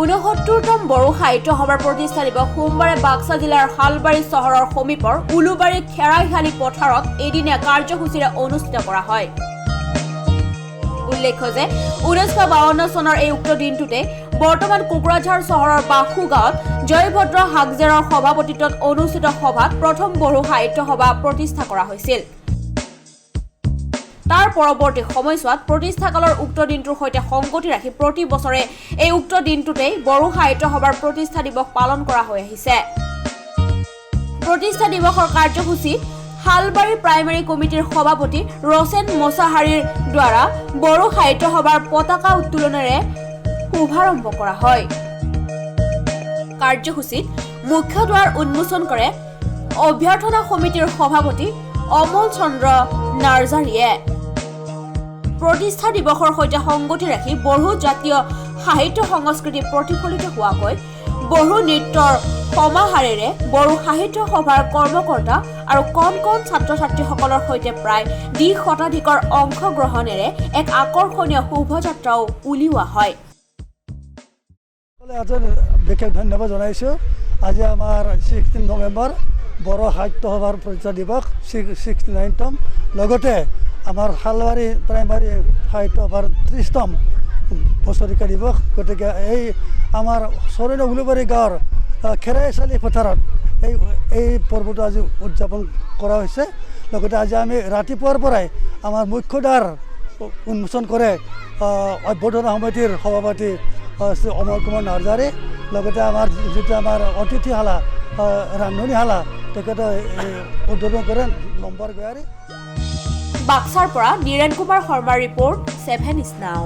৬৯তম বড়ো সাহিত্য সভাৰ প্ৰতিষ্ঠা দিৱস সোমবাৰে বাক্সা জিলাৰ হালবাৰী চহৰৰ সমীপৰ উলুবাৰী খেৰাইখালী পথাৰত এদিনীয়া কাৰ্যসূচীৰে অনুষ্ঠিত কৰা হয়। উল্লেখ্য যে 1952 চনৰ এই উক্ত দিনটোতে বৰ্তমান কোকৰাঝাৰ চহৰৰ বাসু গাঁৱত জয়ভদ্ৰ হাগজেৰৰ সভাপতিত্বত অনুষ্ঠিত সভাত প্ৰথম বড়ো সাহিত্য সভা প্ৰতিষ্ঠা কৰা হৈছিল। তাৰ পৰৱৰ্তী সময়ছোৱাত প্ৰতিষ্ঠাকালৰ উক্ত দিনটোৰ সৈতে সংগতি ৰাখি প্ৰতি বছৰে এই উক্ত দিনটোতেই বড়ো সাহিত্য সভাৰ প্ৰতিষ্ঠা দিৱস পালন কৰা হৈ আহিছে। প্ৰতিষ্ঠা দিৱসৰ কাৰ্যসূচী হালবাৰী প্ৰাইমেৰী কমিটিৰ সভাপতি ৰচেন মছাহাৰীৰ দ্বাৰা বড়ো সাহিত্য সভাৰ পতাকা উত্তোলনেৰে শুভাৰম্ভ কৰা হয়। কাৰ্যসূচীত মুখ্য দুৱাৰ উন্মোচন কৰে অভ্যৰ্থনা সমিতিৰ সভাপতি অমল চন্দ্ৰ নাৰ্জাৰীয়ে। প্ৰতিষ্ঠা দিৱসৰ সৈতে সংগতি ৰাখি বড়ো জাতীয় সাহিত্য সংস্কৃতি প্ৰতিফলিত হোৱাকৈ বড়ো নৃত্যৰ সমাহাৰেৰে বড়ো সাহিত্য সভাৰ কৰ্মকৰ্তা আৰু কণ কণ ছাত্ৰ ছাত্ৰীসকলৰ সৈতে প্ৰায় ২০ শতাধিকৰ অংশগ্ৰহণেৰে এক আকৰ্ষণীয় শোভাযাত্ৰাও উলিওৱা হয়। বিশেষ ধন্যবাদ জনাইছোঁ। আজি আমাৰ 16 নৱেম্বৰ বড়ো সাহিত্য সভাৰ প্ৰতিষ্ঠা দিৱস 69তম, লগতে আমাৰ হালবাৰী প্ৰাইমাৰী সাহিত্য সভাৰ 30তম বছৰিকা দিৱস। গতিকে এই আমাৰ চৰণ উলুবাৰী গাঁৱৰ খেৰাইখালী পথাৰত এই পৰ্বটো আজি উদযাপন কৰা হৈছে। লগতে আজি আমি ৰাতিপুৱাৰ পৰাই আমাৰ মুখ্য দ্বাৰ উন্মোচন কৰে অভ্যৰ্থনা সমিতিৰ সভাপতি শ্ৰী অমল কুমাৰ নাৰ্জাৰী, লগতে আমাৰ যিটো আমাৰ অতিথিশালা ৰান্ধনীশালা তেখেতে উদ্বোধন কৰে নম্বৰ গয়াৰী। বাক্সাৰ পৰা নীৰেণ কুমাৰ শৰ্মাৰ ৰিপৰ্ট 7 News Now।